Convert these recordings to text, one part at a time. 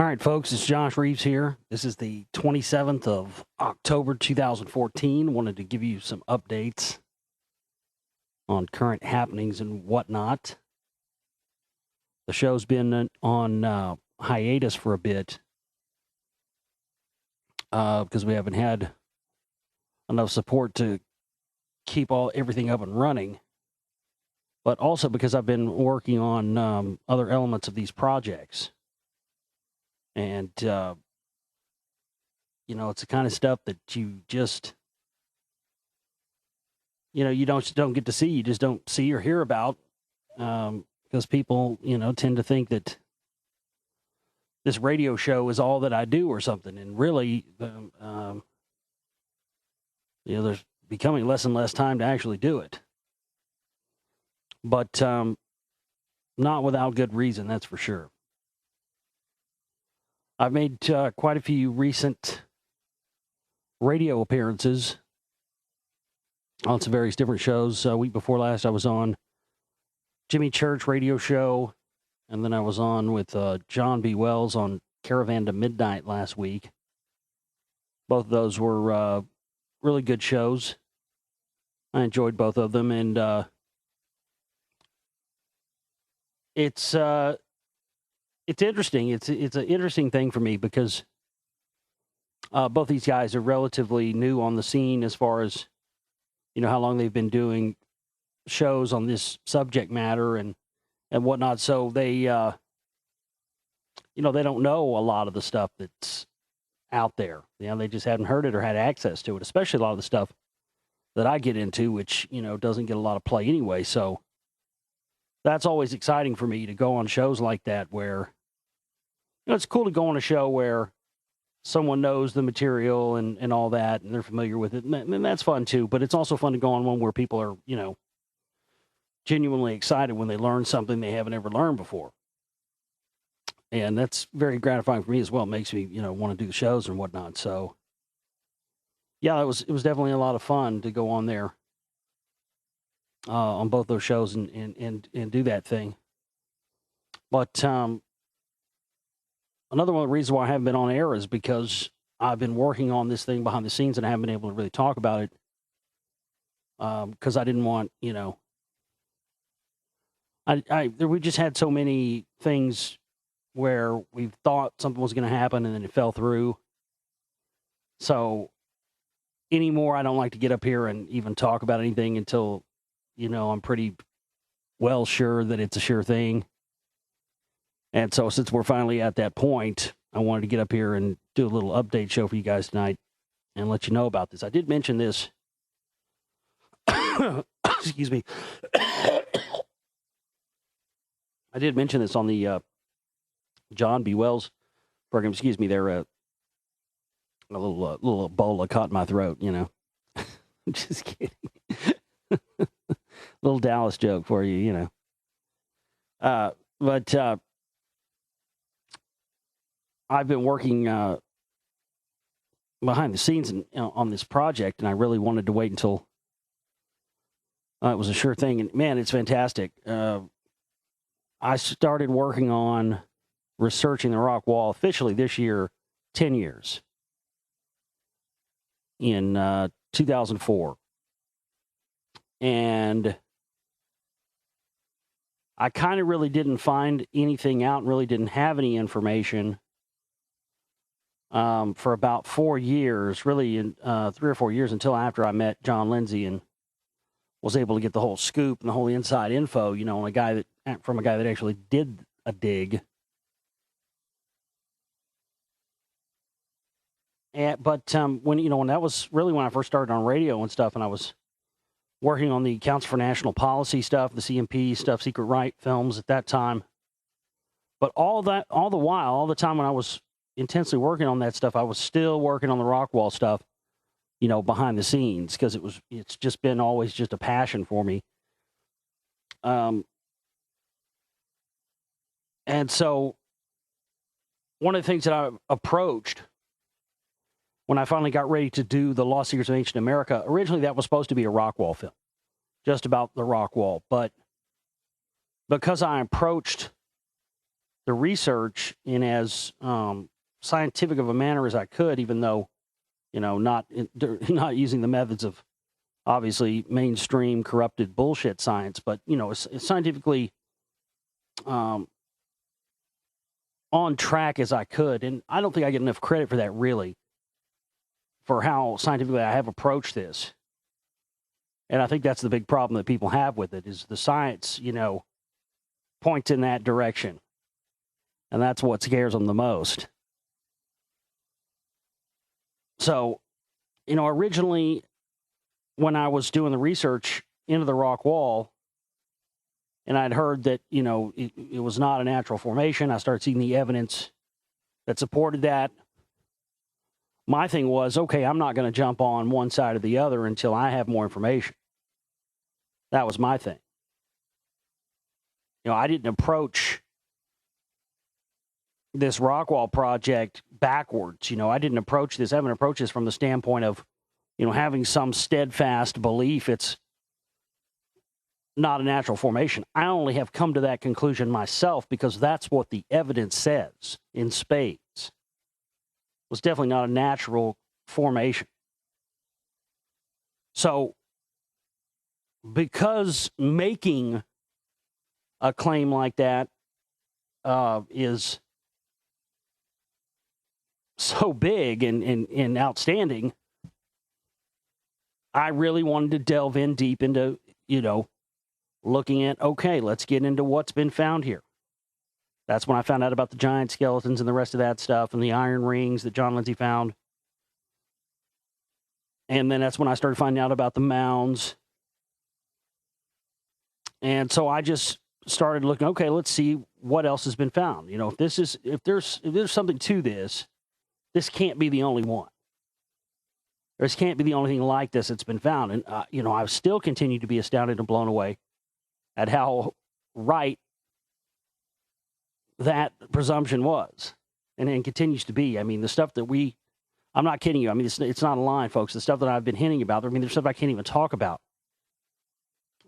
All right, folks, it's Josh Reeves here. This is the 27th of October, 2014. Wanted to give you some updates on current happenings and whatnot. The show's been on hiatus for a bit because we haven't had enough support to keep everything up and running, but also because I've been working on other elements of these projects. And, it's the kind of stuff that you just, you don't get to see. You just don't see or hear about because people, tend to think that this radio show is all that I do or something. And really, there's becoming less and less time to actually do it. But not without good reason, that's for sure. I've made quite a few recent radio appearances on some various different shows. Week before last, I was on Jimmy Church radio show, and then I was on with John B. Wells on Caravan to Midnight last week. Both of those were really good shows. I enjoyed both of them, and it's interesting. It's an interesting thing for me because both these guys are relatively new on the scene as far as, how long they've been doing shows on this subject matter and whatnot. So they, they don't know a lot of the stuff that's out there. They just haven't heard it or had access to it, especially a lot of the stuff that I get into, which, doesn't get a lot of play anyway. So that's always exciting for me to go on shows like that where, it's cool to go on a show where someone knows the material and all that, and they're familiar with it. And that's fun too, but it's also fun to go on one where people are, genuinely excited when they learn something they haven't ever learned before. And that's very gratifying for me as well. It makes me, want to do the shows and whatnot. So yeah, it was definitely a lot of fun to go on there on both those shows and do that thing. But another one of the reasons why I haven't been on air is because I've been working on this thing behind the scenes and I haven't been able to really talk about it because I didn't want, we just had so many things where we thought something was going to happen and then it fell through. So anymore, I don't like to get up here and even talk about anything until, I'm pretty well sure that it's a sure thing. And so since we're finally at that point, I wanted to get up here and do a little update show for you guys tonight and let you know about this. I did mention this. Excuse me. I did mention this on the John B. Wells program. Excuse me, there. A little Ebola caught in my throat, Just kidding. Little Dallas joke for you, But I've been working behind the scenes on this project, and I really wanted to wait until it was a sure thing. And man, it's fantastic. I started working on researching the Rockwall officially this year, 10 years, in 2004. And I kind of really didn't find anything out and really didn't have any information for about 4 years, really in 3 or 4 years until after I met John Lindsay and was able to get the whole scoop and the whole inside info, on from a guy that actually did a dig. But when that was really when I first started on radio and stuff, and I was working on the Council for National Policy stuff, the CMP stuff, Secret Right films at that time. But all the time when I was intensely working on that stuff, I was still working on the Rockwall stuff, behind the scenes, because it's just been always just a passion for me. And so one of the things that I approached when I finally got ready to do the Lost Secrets of Ancient America, originally that was supposed to be a Rockwall film, just about the Rockwall. But because I approached the research in as scientific of a manner as I could, even though, not not using the methods of obviously mainstream corrupted bullshit science, but as scientifically on track as I could. And I don't think I get enough credit for that, really, for how scientifically I have approached this. And I think that's the big problem that people have with it, is the science, points in that direction. And that's what scares them the most. So, originally, when I was doing the research into the Rockwall, and I'd heard that, it was not a natural formation, I started seeing the evidence that supported that. My thing was, okay, I'm not going to jump on one side or the other until I have more information. That was my thing. I didn't approach this Rockwall project backwards. I didn't approach this. I haven't approached this from the standpoint of, having some steadfast belief it's not a natural formation. I only have come to that conclusion myself because that's what the evidence says in spades. It was definitely not a natural formation. So, because making a claim like that is so big and outstanding, I really wanted to delve in deep into, looking at, okay, let's get into what's been found here. That's when I found out about the giant skeletons and the rest of that stuff and the iron rings that John Lindsay found. And then that's when I started finding out about the mounds. And so I just started looking, okay, let's see what else has been found. If there's something to this, this can't be the only one. This can't be the only thing like this that's been found. And, I still continue to be astounded and blown away at how right that presumption was and continues to be. I mean, the stuff that I'm not kidding you. I mean, it's not a line, folks. The stuff that I've been hinting about, there's stuff I can't even talk about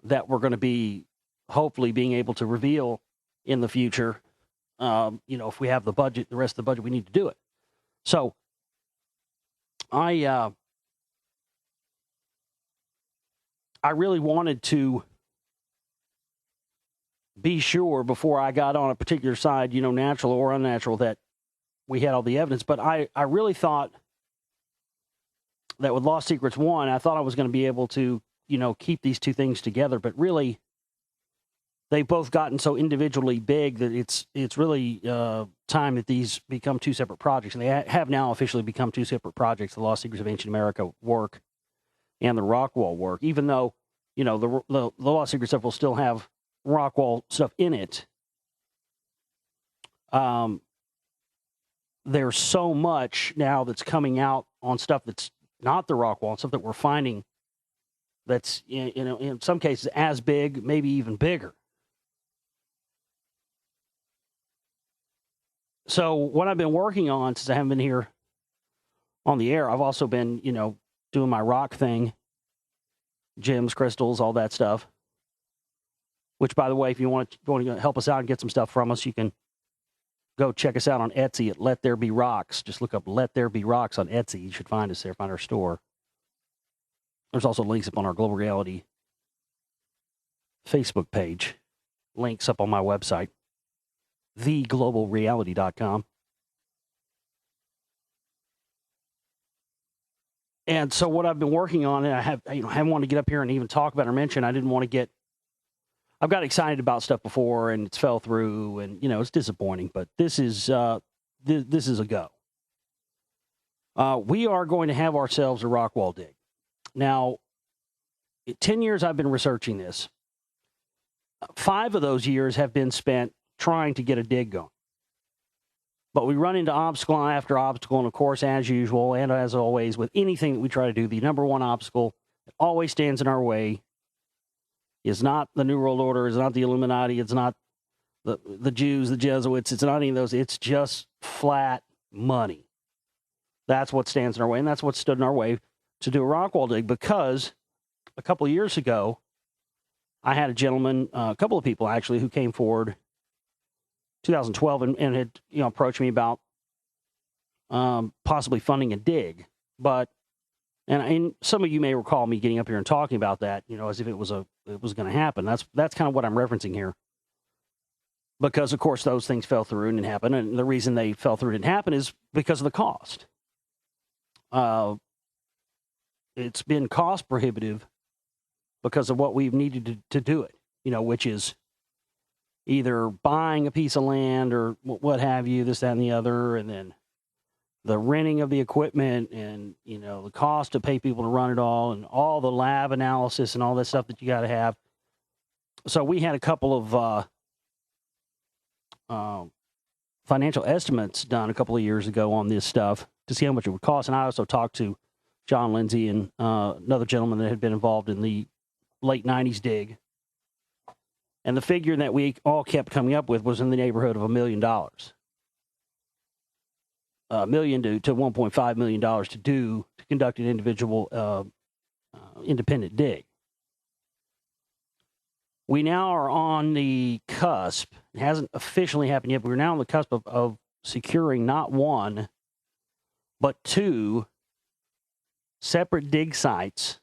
that we're going to be hopefully being able to reveal in the future. If we have the budget, the rest of the budget, we need to do it. So I really wanted to be sure before I got on a particular side, natural or unnatural, that we had all the evidence. But I really thought that with Lost Secrets 1, I thought I was going to be able to, keep these two things together. But really, they've both gotten so individually big that it's really time that these become two separate projects. And they have now officially become two separate projects, the Lost Secrets of Ancient America work and the Rockwall work, even though, the Lost Secrets stuff will still have Rockwall stuff in it. There's so much now that's coming out on stuff that's not the Rockwall, and stuff that we're finding that's, in some cases as big, maybe even bigger. So what I've been working on, since I haven't been here on the air, I've also been, doing my rock thing, gems, crystals, all that stuff. Which, by the way, if you want to help us out and get some stuff from us, you can go check us out on Etsy at Let There Be Rocks. Just look up Let There Be Rocks on Etsy. You should find us there, find our store. There's also links up on our Global Reality Facebook page. Links up on my website, theglobalreality.com. And so what I've been working on, and I haven't wanted to get up here and even talk about or mention, I didn't want to get, I've got excited about stuff before and it's fell through and, it's disappointing, but this is a go. We are going to have ourselves a Rockwall dig. Now, 10 years I've been researching this. 5 of those years have been spent trying to get a dig going. But we run into obstacle after obstacle, and of course, as usual, and as always, with anything that we try to do, the number one obstacle that always stands in our way is not the New World Order, is not the Illuminati, it's not the Jews, the Jesuits, it's not any of those, it's just flat money. That's what stands in our way, and that's what stood in our way to do a Rockwall dig, because a couple of years ago, I had a gentleman, a couple of people actually, who came forward 2012 and had, approached me about possibly funding a dig. But, and some of you may recall me getting up here and talking about that, as if it was going to happen. That's kind of what I'm referencing here. Because, of course, those things fell through and didn't happen. And the reason they fell through and didn't happen is because of the cost. It's been cost prohibitive because of what we've needed to do it, which is either buying a piece of land or what have you, this, that, and the other, and then the renting of the equipment and, the cost to pay people to run it all and all the lab analysis and all that stuff that you got to have. So we had a couple of financial estimates done a couple of years ago on this stuff to see how much it would cost. And I also talked to John Lindsay and another gentleman that had been involved in the late 90s dig. And the figure that we all kept coming up with was in the neighborhood of $1 million. $1 million to $1.5 million to conduct an individual independent dig. We now are on the cusp. It hasn't officially happened yet, but we're now on the cusp of securing not one, but two separate dig sites,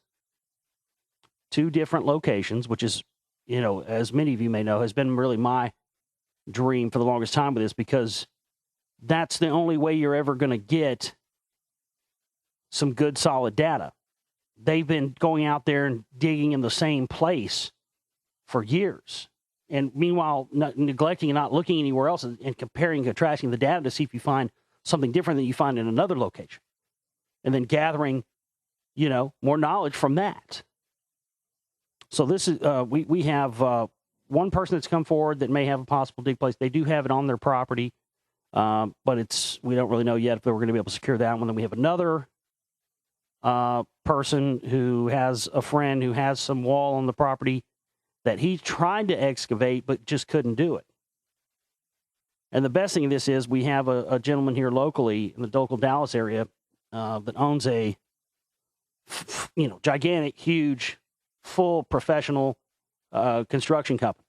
two different locations, which is, as many of you may know, has been really my dream for the longest time with this, because that's the only way you're ever going to get some good, solid data. They've been going out there and digging in the same place for years. And meanwhile, neglecting and not looking anywhere else and comparing and contrasting the data to see if you find something different than you find in another location. And then gathering, more knowledge from that. So this is, we have one person that's come forward that may have a possible dig place. They do have it on their property, but we don't really know yet if we're going to be able to secure that one. Then we have another person who has a friend who has some wall on the property that he tried to excavate but just couldn't do it. And the best thing of this is we have a gentleman here locally in the local Dallas area that owns a, gigantic, huge, full professional construction company.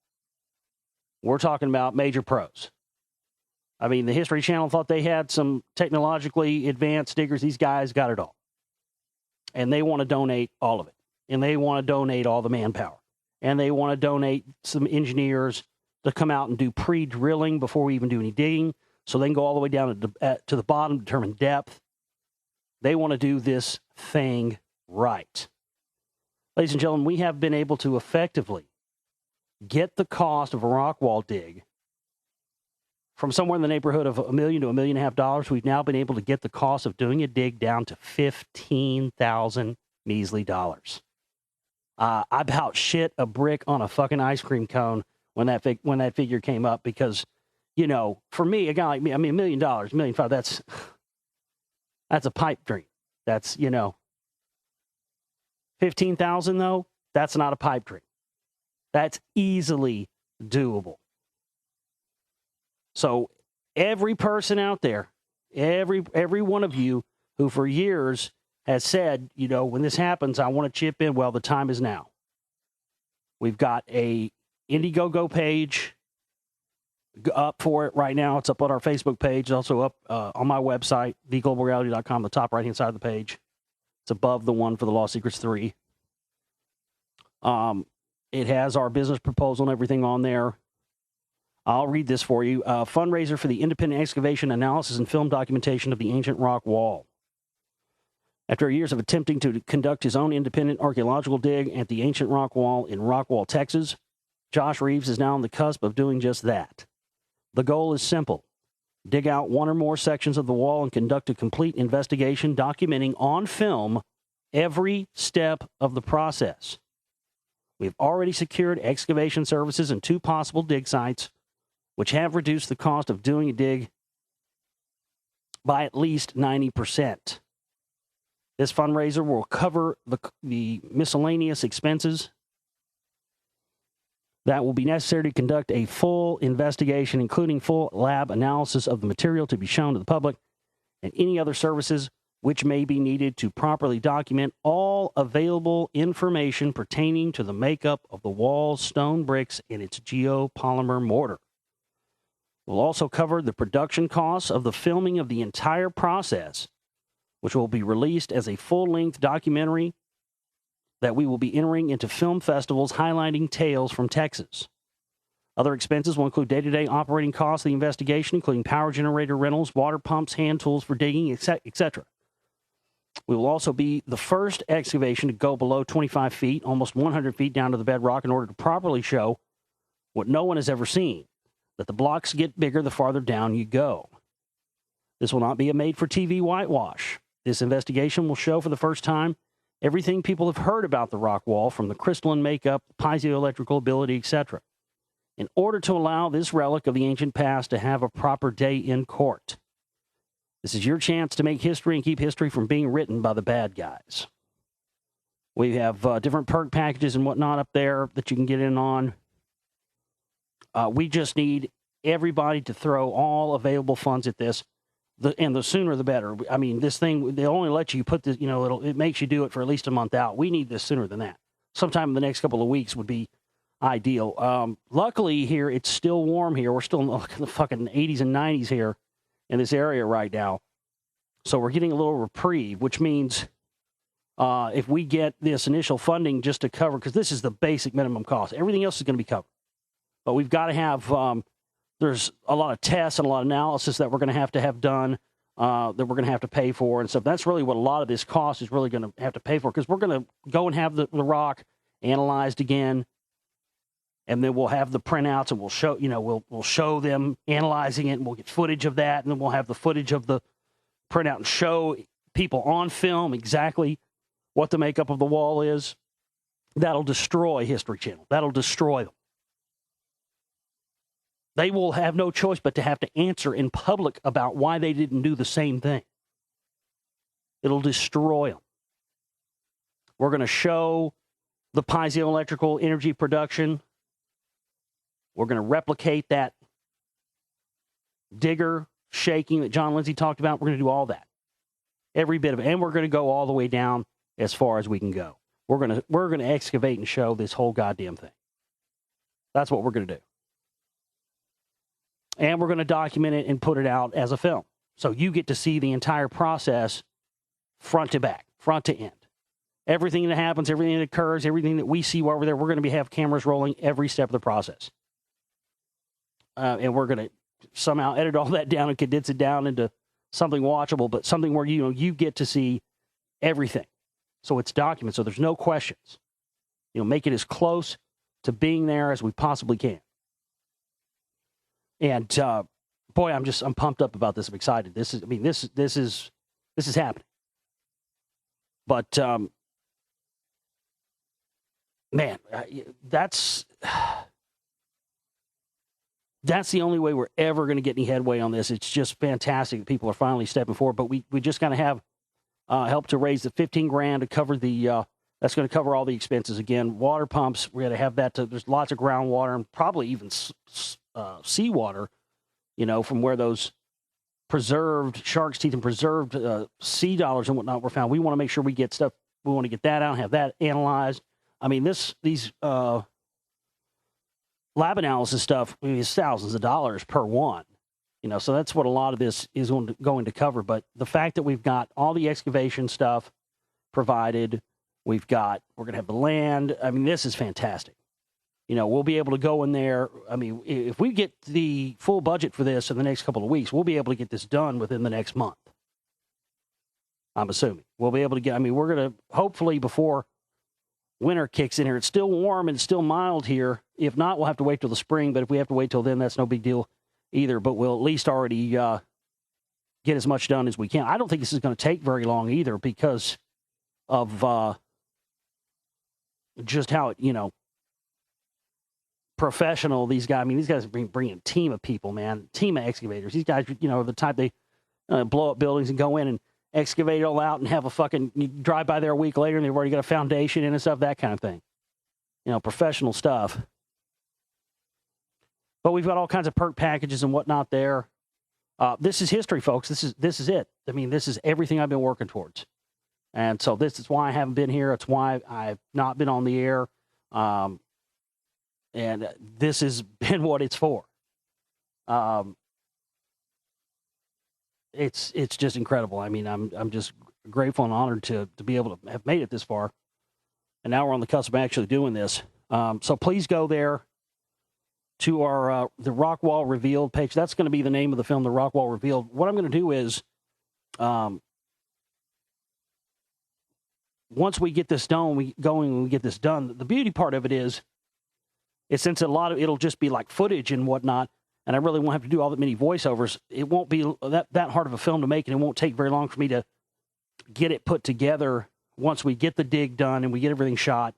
We're talking about major pros. I mean, the History Channel thought they had some technologically advanced diggers. These guys got it all. And they want to donate all of it. And they want to donate all the manpower. And they want to donate some engineers to come out and do pre-drilling before we even do any digging, so they can go all the way down to the bottom, determine depth. They want to do this thing right. Ladies and gentlemen, we have been able to effectively get the cost of a Rockwall dig from somewhere in the neighborhood of $1 million to $1.5 million. We've now been able to get the cost of doing a dig down to $15,000 measly dollars. I about shit a brick on a fucking ice cream cone when that figure came up, because, for me, a guy like me, I mean, $1 million, $1.5 million, that's a pipe dream. That's, 15,000 though, that's not a pipe dream. That's easily doable. So every person out there, every one of you who for years has said, when this happens, I want to chip in. Well, the time is now. We've got a Indiegogo page up for it right now. It's up on our Facebook page. It's also up on my website, theglobalreality.com, the top right-hand side of the page. It's above the one for the Lost Secrets 3. It has our business proposal and everything on there. I'll read this for you. Fundraiser for the independent excavation, analysis, and film documentation of the ancient rock wall. After years of attempting to conduct his own independent archaeological dig at the ancient rock wall in Rockwall, Texas, Josh Reeves is now on the cusp of doing just that. The goal is simple. Dig out one or more sections of the wall and conduct a complete investigation documenting on film every step of the process. We've already secured excavation services and 2 possible dig sites, which have reduced the cost of doing a dig by at least 90%. This fundraiser will cover the miscellaneous expenses that will be necessary to conduct a full investigation, including full lab analysis of the material to be shown to the public, and any other services which may be needed to properly document all available information pertaining to the makeup of the wall's stone bricks and its geopolymer mortar. We'll also cover the production costs of the filming of the entire process, which will be released as a full-length documentary that we will be entering into film festivals highlighting tales from Texas. Other expenses will include day-to-day operating costs of the investigation, including power generator rentals, water pumps, hand tools for digging, etc. We will also be the first excavation to go below 25 feet, almost 100 feet down to the bedrock, in order to properly show what no one has ever seen, that the blocks get bigger the farther down you go. This will not be a made-for-TV whitewash. This investigation will show for the first time everything people have heard about the Rockwall, from the crystalline makeup, piezoelectrical ability, etc., in order to allow this relic of the ancient past to have a proper day in court. This is your chance to make history and keep history from being written by the bad guys. We have different perk packages and whatnot up there that you can get in on. We just need everybody to throw all available funds at this, and the sooner the better. I mean, this thing, they only let you put this, it makes you do it for at least a month out. We need this sooner than that. Sometime in the next couple of weeks would be ideal. Luckily here, it's still warm here. We're still in the fucking 80s and 90s here in this area right now. So we're getting a little reprieve, which means if we get this initial funding just to cover, because this is the basic minimum cost. Everything else is going to be covered. But we've got to have, there's a lot of tests and a lot of analysis that we're going to have done, that we're going to have to pay for and stuff. That's really what a lot of this cost is really going to have to pay for, because we're going to go and have the rock analyzed again. And then we'll have the printouts, and we'll show, we'll show them analyzing it, and we'll get footage of that, and then we'll have the footage of the printout and show people on film exactly what the makeup of the wall is. That'll destroy History Channel. That'll destroy them. They will have no choice but to have to answer in public about why they didn't do the same thing. It'll destroy them. We're going to show the piezoelectrical energy production. We're going to replicate that digger shaking that John Lindsay talked about. We're going to do all that. Every bit of it. And we're going to go all the way down as far as we can go. We're going to excavate and show this whole goddamn thing. That's what we're going to do. And we're going to document it and put it out as a film. So you get to see the entire process front to back, front to end. Everything that happens, everything that occurs, everything that we see while we're there, we're going to have cameras rolling every step of the process. And we're going to somehow edit all that down and condense it down into something watchable, but something where, you get to see everything. So it's documented, so there's no questions. Make it as close to being there as we possibly can. And boy, I'm pumped up about this. I'm excited. This is happening. But man, that's the only way we're ever going to get any headway on this. It's just fantastic that people are finally stepping forward. But we just got to have help to raise the $15,000 to cover the. That's going to cover all the expenses again. Water pumps. We're going to have that. There's lots of groundwater and probably even seawater. From where those preserved shark's teeth and preserved sea dollars and whatnot were found. We want to make sure we get stuff. We want to get that out, have that analyzed. I mean, these lab analysis stuff is thousands of dollars per one. So that's what a lot of this is going to cover. But the fact that we've got all the excavation stuff provided, we're going to have the land. I mean, this is fantastic. We'll be able to go in there. I mean, if we get the full budget for this in the next couple of weeks, we'll be able to get this done within the next month. I'm assuming we'll be able to we're going to hopefully before winter kicks in here. It's still warm and still mild here. If not, we'll have to wait till the spring. But if we have to wait till then, that's no big deal either. But we'll at least already get as much done as we can. I don't think this is going to take very long either because of just how it, professional these guys. I mean, these guys bring a team of people, man, team of excavators. These guys, are the type they blow up buildings and go in and excavate it all out and have a fucking, you drive by there a week later and they've already got a foundation in and stuff, that kind of thing. Professional stuff. But we've got all kinds of perk packages and whatnot there. This is history, folks. This is it. I mean, this is everything I've been working towards. And so this is why I haven't been here. It's why I've not been on the air. And this has been what it's for. Um, it's just incredible. I mean, I'm just grateful and honored to be able to have made it this far, and now we're on the cusp of actually doing this. So please go there to our the Rockwall Revealed page. That's going to be the name of the film, the Rockwall Revealed. What I'm going to do is, once we get this done, we get this done. The beauty part of it is since it'll just be like footage and whatnot, and I really won't have to do all that many voiceovers. It won't be that hard of a film to make, and it won't take very long for me to get it put together. Once we get the dig done and we get everything shot,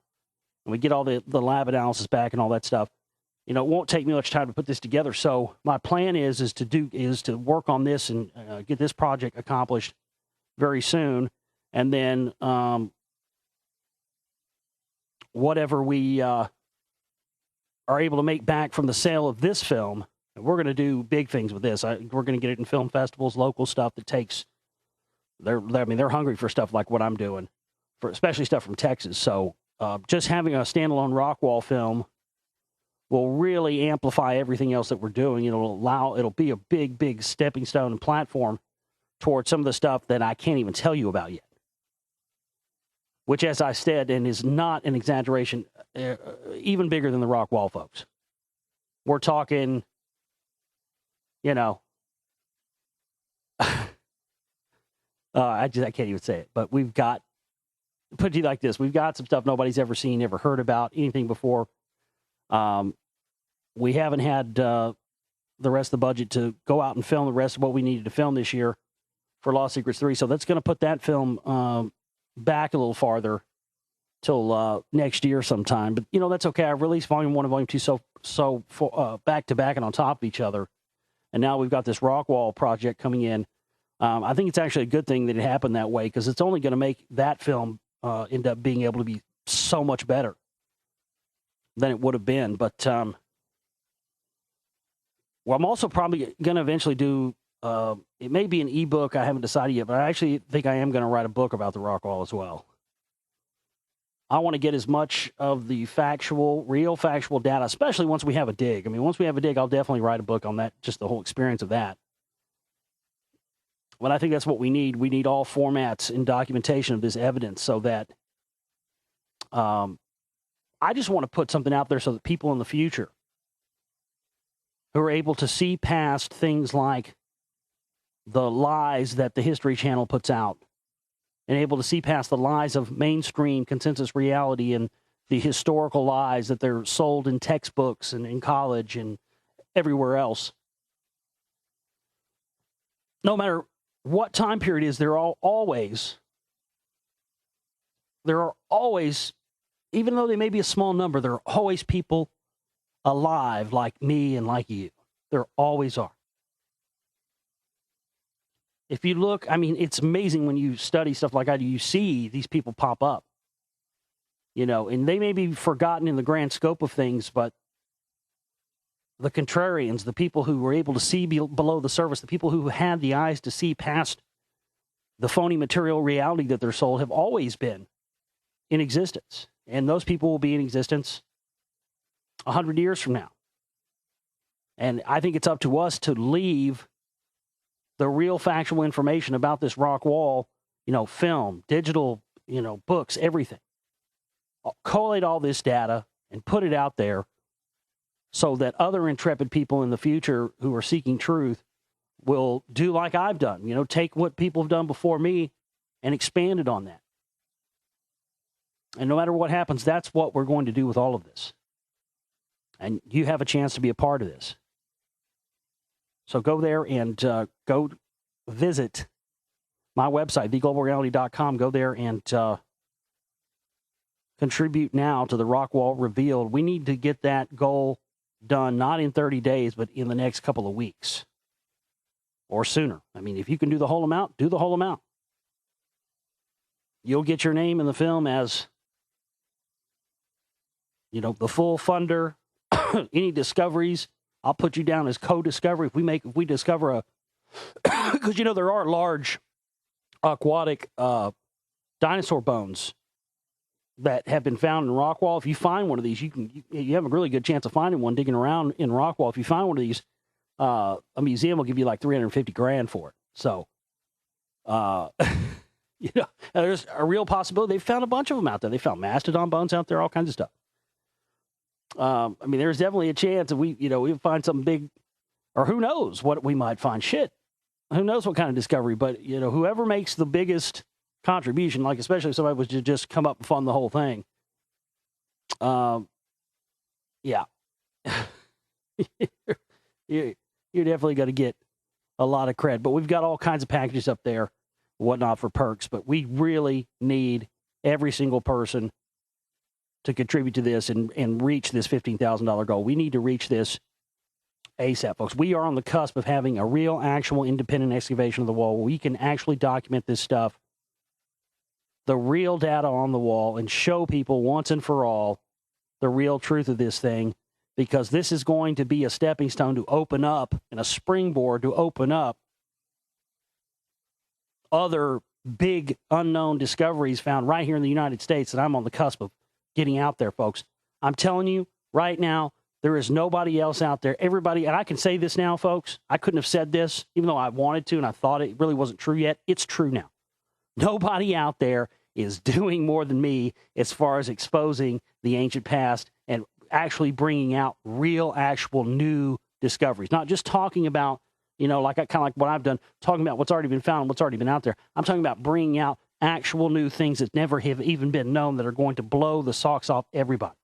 and we get all the lab analysis back and all that stuff, it won't take me much time to put this together. So my plan is to work on this and get this project accomplished very soon, and then whatever we are able to make back from the sale of this film, we're going to do big things with this. We're going to get it in film festivals, local stuff that takes. They're hungry for stuff like what I'm doing, for especially stuff from Texas. So just having a standalone Rockwall film will really amplify everything else that we're doing. It'll be a big stepping stone and platform towards some of the stuff that I can't even tell you about yet. Which, as I said, and is not an exaggeration, even bigger than the Rockwall folks. We're talking, I can't even say it, but we've got, put it to you like this, we've got some stuff nobody's ever seen, never heard about, anything before. We haven't had the rest of the budget to go out and film the rest of what we needed to film this year for Lost Secrets 3, so that's going to put that film back a little farther till next year sometime. But that's okay. I've released Volume 1 and Volume 2 so back to back and on top of each other, and now we've got this Rockwall project coming in. I think it's actually a good thing that it happened that way, because it's only going to make that film end up being able to be so much better than it would have been. But I'm also probably going to eventually do. It may be an ebook. I haven't decided yet, but I actually think I am going to write a book about the Rockwall as well. I want to get as much of the real factual data, especially once we have a dig. I mean, once we have a dig, I'll definitely write a book on that, just the whole experience of that. But I think that's what we need. We need all formats and documentation of this evidence, so that I just want to put something out there so that people in the future who are able to see past things like the lies that the History Channel puts out, and able to see past the lies of mainstream consensus reality and the historical lies that they're sold in textbooks and in college and everywhere else. No matter what time period it is, there are always, even though they may be a small number, there are always people alive like me and like you. There always are. If you look, I mean, it's amazing when you study stuff like I do, you see these people pop up, and they may be forgotten in the grand scope of things, but the contrarians, the people who were able to see below the surface, the people who had the eyes to see past the phony material reality that they're sold, have always been in existence. And those people will be in existence 100 years from now. And I think it's up to us to leave the real factual information about this Rockwall, film, digital, books, everything. Collate all this data and put it out there so that other intrepid people in the future who are seeking truth will do like I've done. Take what people have done before me and expand it on that. And no matter what happens, that's what we're going to do with all of this. And you have a chance to be a part of this. So go there and go visit my website, theglobalreality.com. Go there and contribute now to the Rockwall Revealed. We need to get that goal done, not in 30 days, but in the next couple of weeks or sooner. I mean, if you can do the whole amount, do the whole amount. You'll get your name in the film as, the full funder. Any discoveries, I'll put you down as co-discovery. If we discover because there are large aquatic dinosaur bones that have been found in Rockwall. If you find one of these, you have a really good chance of finding one digging around in Rockwall. If you find one of these, a museum will give you like $350,000 for it. So, you know, there's a real possibility. They found a bunch of them out there. They found mastodon bones out there, all kinds of stuff. I mean, there's definitely a chance that we find something big, or who knows what we might find. Shit, who knows what kind of discovery? But whoever makes the biggest contribution, like especially if somebody was to just come up and fund the whole thing. Yeah, you're definitely going to get a lot of cred. But we've got all kinds of packages up there, whatnot for perks. But we really need every single person to contribute to this and reach this $15,000 goal. We need to reach this ASAP, folks. We are on the cusp of having a real, actual, independent excavation of the wall where we can actually document this stuff, the real data on the wall, and show people once and for all the real truth of this thing, because this is going to be a stepping stone to open up and a springboard to open up other big unknown discoveries found right here in the United States that I'm on the cusp of getting out there, folks. I'm telling you right now, there is nobody else out there. Everybody, and I can say this now, folks. I couldn't have said this, even though I wanted to, and I thought it really wasn't true yet. It's true now. Nobody out there is doing more than me as far as exposing the ancient past and actually bringing out real, actual new discoveries. Not just talking about, kind of like what I've done, talking about what's already been found, what's already been out there. I'm talking about bringing out actual new things that never have even been known that are going to blow the socks off everybody.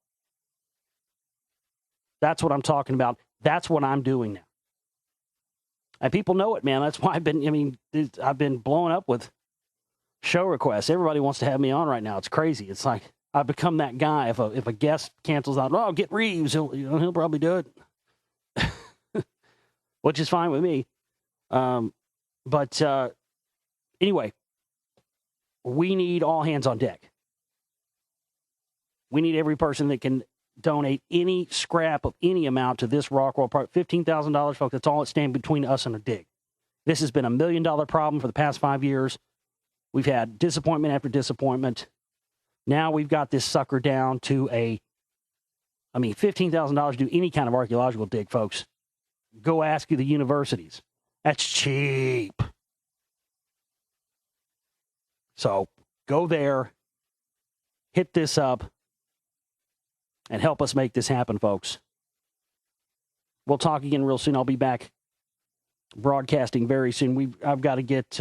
That's what I'm talking about. That's what I'm doing now. And people know it, man. That's why I've been blowing up with show requests. Everybody wants to have me on right now. It's crazy. It's like I've become that guy. If a guest cancels out, oh, get Reeves. He'll probably do it, which is fine with me. But anyway, we need all hands on deck. We need every person that can donate any scrap of any amount to this Rockwall project. $15,000, folks. That's all it stands between us and a dig. This has been $1 million problem for the past 5 years. We've had disappointment after disappointment. Now we've got this sucker down to $15,000 to do any kind of archaeological dig, folks. Go ask the universities. That's cheap. So go there, hit this up, and help us make this happen, folks. We'll talk again real soon. I'll be back broadcasting very soon. I've got to get...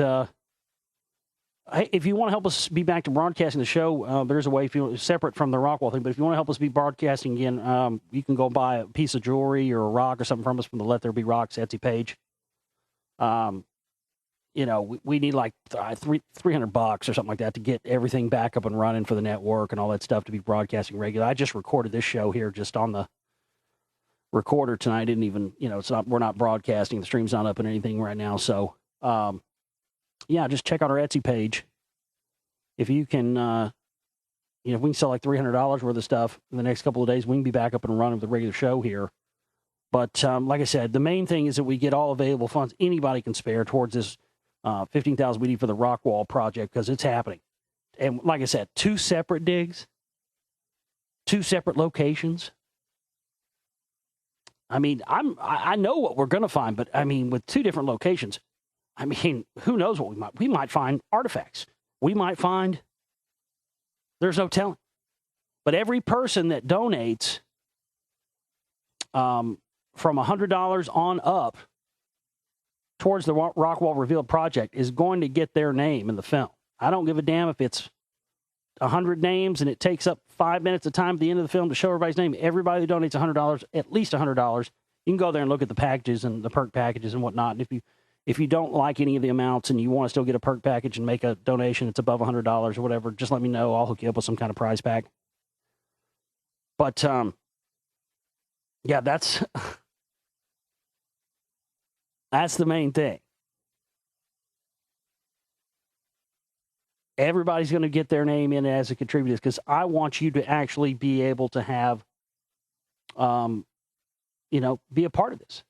if you want to help us be back to broadcasting the show, there's a way, separate from the Rockwall thing, but if you want to help us be broadcasting again, you can go buy a piece of jewelry or a rock or something from us from the Let There Be Rocks Etsy page. We need like $300 or something like that to get everything back up and running for the network and all that stuff to be broadcasting regular. I just recorded this show here just on the recorder tonight. I didn't even, we're not broadcasting. The stream's not up and anything right now. So, just check out our Etsy page. If you can, if we can sell like $300 worth of stuff in the next couple of days, we can be back up and running with the regular show here. But like I said, the main thing is that we get all available funds anybody can spare towards this $15,000 we need for the Rockwall project, because it's happening. And like I said, 2 separate digs, 2 separate locations. I mean, I know what we're going to find, but with 2 different locations, who knows what we might find artifacts. We might find, there's no telling. But every person that donates from $100 on up towards the Rockwall Revealed project is going to get their name in the film. I don't give a damn if it's 100 names and it takes up 5 minutes of time at the end of the film to show everybody's name. Everybody that donates $100, at least $100, you can go there and look at the packages and the perk packages and whatnot. And if you don't like any of the amounts and you want to still get a perk package and make a donation that's above $100 or whatever, just let me know. I'll hook you up with some kind of prize pack. But, that's the main thing. Everybody's going to get their name in as a contributor, because I want you to actually be able to have, be a part of this.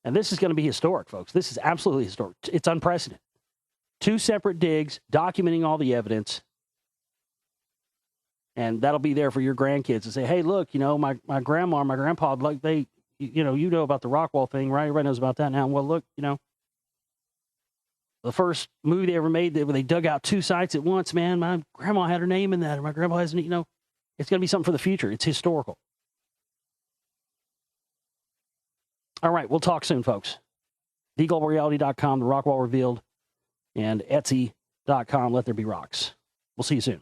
And this is going to be historic, folks. This is absolutely historic. It's unprecedented. 2 separate digs, documenting all the evidence. And that'll be there for your grandkids to say, hey, look, my grandma, my grandpa, like they you know about the Rockwall thing, right? Everybody knows about that now. Well, look, the first movie they ever made, where they dug out 2 sites at once, man, my grandma had her name in that. Or my grandma has, it's going to be something for the future. It's historical. All right. We'll talk soon, folks. TheGlobalReality.com, The Rockwall Revealed, and Etsy.com, Let There Be Rocks. We'll see you soon.